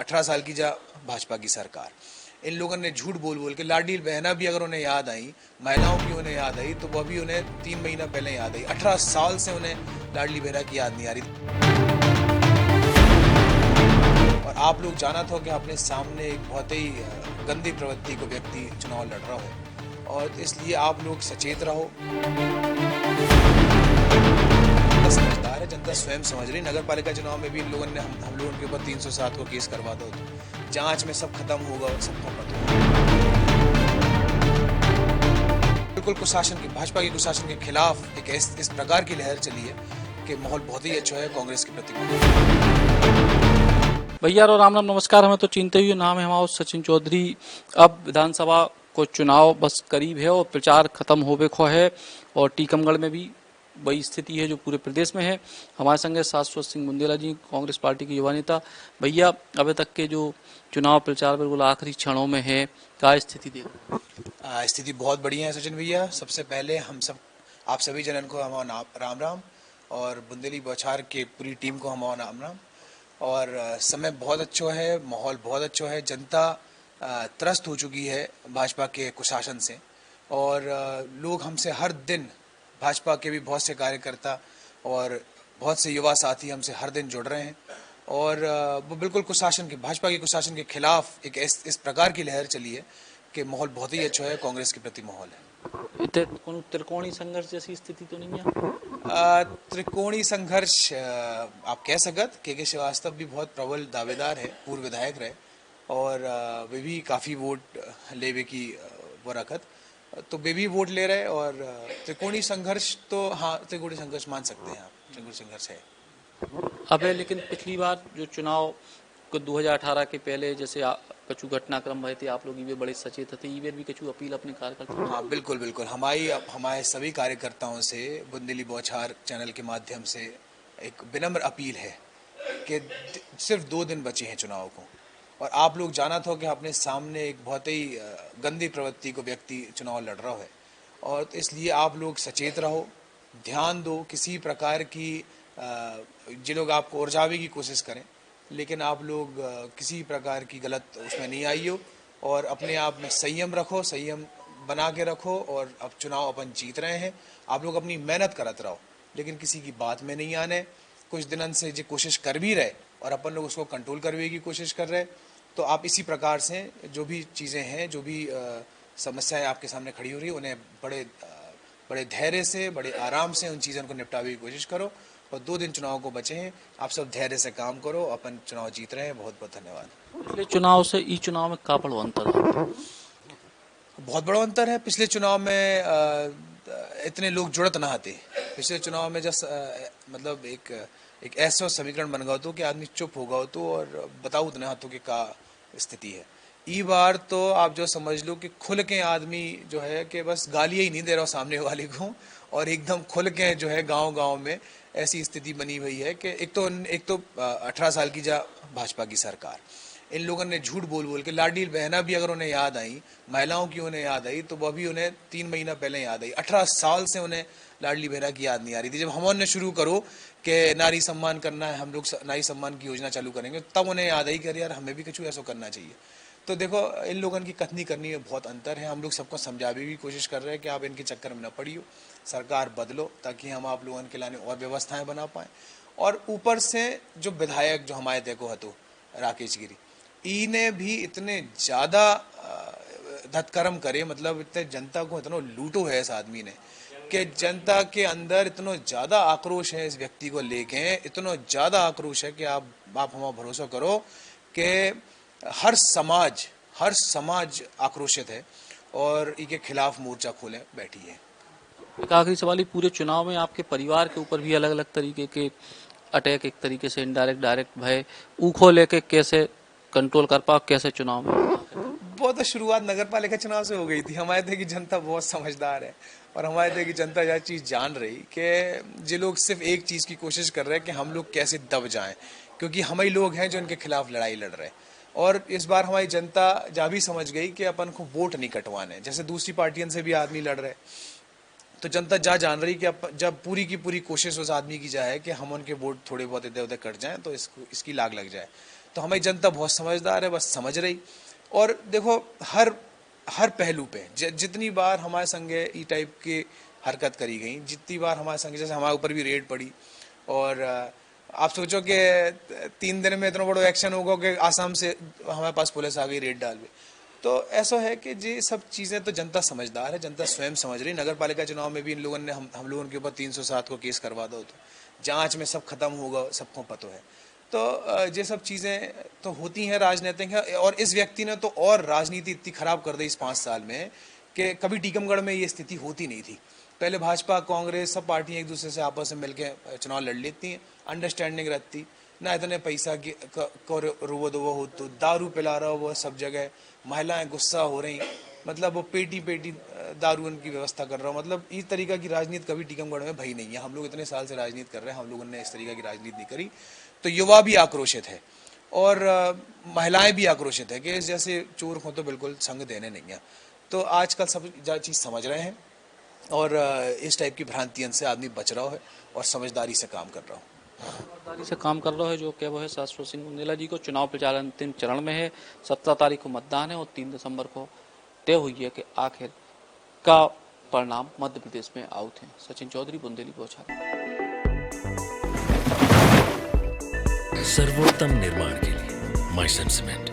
18 साल की जा भाजपा की सरकार, इन लोगों ने झूठ बोल बोल के लाडली बहना भी अगर उन्हें याद आई, महिलाओं की उन्हें याद आई, तो वह भी उन्हें 3 महीना पहले याद आई। 18 साल से उन्हें लाडली बहना की याद नहीं आ रही। और आप लोग जाना था कि अपने सामने एक बहुत ही गंदी प्रवृत्ति को व्यक्ति चुनाव लड़ रहा हो, और इसलिए आप लोग सचेत रहो। समझदार है, जनता स्वयं समझ रही। नगर पालिका चुनाव में भी इन लोगों ने हम लोगों के ऊपर 307 को केस करवा दो, तो जांच में सब खत्म होगा और सबको पता होगा। बिल्कुल कुशासन की, भाजपा की कुशासन के खिलाफ एक इस प्रकार की लहर चली है कि माहौल बहुत ही अच्छा है कांग्रेस के प्रति। भैया और राम राम, नमस्कार। हमें तो चिंते हुए नाम है हमारा सचिन चौधरी। अब विधानसभा को चुनाव बस करीब है और प्रचार खत्म होवे खो है, और टीकमगढ़ में भी वही स्थिति है जो पूरे प्रदेश में है। हमारे संग शाश्वत सिंह बुंदेला जी, कांग्रेस पार्टी के युवा नेता। भैया, अभी तक के जो चुनाव प्रचार बिल्कुल आखिरी क्षणों में है, क्या स्थिति देखो? स्थिति बहुत बढ़िया है सचिन भैया। सबसे पहले आप सभी जनन को हमारा राम राम, और बुंदेली बौछार के पूरी टीम को हमारा राम राम। और समय बहुत अच्छा है, माहौल बहुत अच्छा है। जनता त्रस्त हो चुकी है भाजपा के कुशासन से, और लोग हमसे हर दिन, भाजपा के भी बहुत से कार्यकर्ता और बहुत से युवा साथी हमसे हर दिन जुड़ रहे हैं, और वो बिल्कुल भाजपा के कुशासन के खिलाफ एक इस प्रकार की लहर चली है कि माहौल बहुत ही अच्छा है, कांग्रेस के प्रति माहौल है। त्रिकोणी संघर्ष जैसी स्थिति तो नहीं है? त्रिकोणी संघर्ष आप कह सकत। के श्रीवास्तव भी बहुत प्रबल दावेदार है, पूर्व विधायक रहे, और वे भी काफी वोट लेवे की वो रखत, तो वे भी वोट ले रहे। और त्रिकोणी संघर्ष तो हाँ, त्रिकोणी संघर्ष मान सकते हैं आप, त्रिकोणी संघर्ष है। अब लेकिन पिछली बार जो चुनाव को 2018 के पहले जैसे कछु घटनाक्रम भए थे, आप लोग ये बड़े सचेत थे, ये भी कछु अपील अपने कार्यकर्ताओं? हाँ बिल्कुल बिल्कुल, हमारे सभी कार्यकर्ताओं से बुंदेली बौछार चैनल के माध्यम से एक विनम्र अपील है कि सिर्फ 2 दिन बचे हैं चुनाव को, और आप लोग जाना था कि अपने सामने एक बहुत ही गंदी प्रवृत्ति को व्यक्ति चुनाव लड़ रहा है, और इसलिए आप लोग सचेत रहो, ध्यान दो। किसी प्रकार की जो लोग आपको उलझावे की कोशिश करें, लेकिन आप लोग किसी प्रकार की गलत उसमें नहीं आई हो, और अपने आप में संयम रखो, संयम बना के रखो। और अब चुनाव अपन जीत रहे हैं, आप लोग अपनी मेहनत करते रहो, लेकिन किसी की बात में नहीं आने। कुछ दिनों से जो कोशिश कर भी रहे और अपन लोग उसको कंट्रोल करने की कोशिश कर रहे, तो आप इसी प्रकार से जो भी चीज़ें हैं, जो भी समस्याएं आपके सामने खड़ी हो रही है, उन्हें बड़े धैर्य से, बड़े आराम से उन चीज़ों को निपटाने की कोशिश करो। और 2 दिन चुनाव को बचे हैं, आप सब धैर्य से काम करो, अपन चुनाव जीत रहे हैं। बहुत बहुत धन्यवाद। पिछले चुनाव से ई चुनाव में का बड़ा अंतर है? बहुत बड़ा अंतर है। पिछले चुनाव में इतने लोग जुड़त ना आते। पिछले चुनाव में मतलब एक ऐसा समीकरण बन गया तो कि आदमी चुप हो गया तो, और बताऊ उतने हाथों की का स्थिति है। ई बार तो आप जो समझ लो कि खुल के आदमी जो है कि बस गालियां ही नहीं दे रहा सामने वाले को, और एकदम खुल के जो है गांव में ऐसी स्थिति बनी हुई है कि एक तो 18 साल की जा भाजपा की सरकार, इन लोगों ने झूठ बोल बोल के लाडली बहना भी अगर उन्हें याद आई, महिलाओं की उन्हें याद आई, तो वह भी उन्हें 3 महीना पहले याद आई। 18 साल से उन्हें लाडली बहना की याद नहीं आ रही थी। जब हमने शुरू करो कि नारी सम्मान करना है, हम लोग नारी सम्मान की योजना चालू करेंगे, तब उन्हें याद आई कि यार हमें भी कुछ ऐसा करना चाहिए। तो देखो, इन लोगों की कथनी करनी में बहुत अंतर है। हम लोग सबको समझाने की कोशिश कर रहे हैं कि आप इनके चक्कर में न पड़ियो, सरकार बदलो, ताकि हम आप लोगों के लाने और व्यवस्थाएं बना पाएं। और ऊपर से जो विधायक जो हमारे देखो हतो राकेश गिरी, इने भी इतने ज्यादा धतकर्म करे, मतलब इतने जनता को इतना लूटो है इस आदमी ने, कि जनता के अंदर इतना ज्यादा आक्रोश है इस व्यक्ति को लेके, इतना ज्यादा आक्रोश है कि आप हमारा भरोसा करो कि हर समाज आक्रोशित है और इनके खिलाफ मोर्चा खोले बैठी है। एक आखिरी सवाल, ही पूरे चुनाव में आपके परिवार के ऊपर भी अलग अलग तरीके के अटैक, एक तरीके से इनडायरेक्ट डायरेक्ट भय, ऊखो लेके कैसे कंट्रोल कर पाओ, कैसे चुनाव में? वो तो शुरुआत नगर पालिका चुनाव से हो गई थी। हमारे थे कि जनता बहुत समझदार है, और हमारे थे कि जनता यह चीज़ जान रही कि जो लोग सिर्फ एक चीज़ की कोशिश कर रहे हैं कि हम लोग कैसे दब जाएं, क्योंकि हम ही लोग हैं जो इनके खिलाफ लड़ाई लड़ रहे हैं। और इस बार हमारी जनता जा भी समझ गई कि अपन को वोट नहीं कटवाने, जैसे दूसरी पार्टियों से भी आदमी लड़ रहे, तो जनता जान रही कि अब जब पूरी की पूरी कोशिश उस आदमी की जाए कि हम उनके वोट थोड़े बहुत इधर उधर कट जाएं, तो इसकी लाग लग जाए। तो हमारी जनता बहुत समझदार है, बस समझ रही। और देखो हर पहलू पे जितनी बार हमारे संगे ई टाइप की हरकत करी गई, जितनी बार हमारे संगे, जैसे हमारे ऊपर भी रेड पड़ी, और आप सोचो कि 3 दिन में इतना बड़ा एक्शन होगा कि आसाम से हमारे पास पुलिस आ गई रेड डाल में। तो ऐसा है कि ये सब चीज़ें तो जनता समझदार है, जनता स्वयं समझ रही। नगर पालिका चुनाव में भी इन लोगों ने हम लोगों के ऊपर 307 को केस करवा दो, तो जांच में सब खत्म होगा, सबको पता है। तो ये सब चीज़ें तो होती हैं, राजनीतिक है। और इस व्यक्ति ने तो और राजनीति इतनी खराब कर दी इस 5 साल में कि कभी टीकमगढ़ में ये स्थिति होती नहीं थी। पहले भाजपा कांग्रेस सब पार्टियां एक दूसरे से आपस में मिलकर चुनाव लड़ लेती हैं, अंडरस्टैंडिंग रहती ना, इतने पैसा की रुबो दुबो हो, तो दारू पिला रहा हो वो सब जगह, महिलाएं गुस्सा हो रही, मतलब वो पेटी दारू उनकी व्यवस्था कर रहा हो। मतलब इस तरीका की राजनीति कभी टीकमगढ़ में भई नहीं है। हम लोग इतने साल से राजनीति कर रहे हैं, हम लोगों ने इस तरीका की राजनीति नहीं करी। तो युवा भी आक्रोशित है और महिलाएं भी आक्रोशित है कि जैसे चोर हो तो बिल्कुल संग देने नहीं है। तो आजकल सब चीज़ समझ रहे हैं और इस टाइप की भ्रांतियों से आदमी बच रहा है और समझदारी से काम कर रहा हूँ। समझदारी से काम कर रहा है, जो क्या वो है शाश्वत सिंह बुंदेला जी को। चुनाव प्रचार अंतिम चरण में है, 17 तारीख को मतदान है और 3 दिसंबर को तय हुई है कि आखिर का परिणाम मध्य प्रदेश में आउट है। सचिन चौधरी, बुंदेली बौछार। सर्वोत्तम निर्माण के लिए माय सेंट सीमेंट।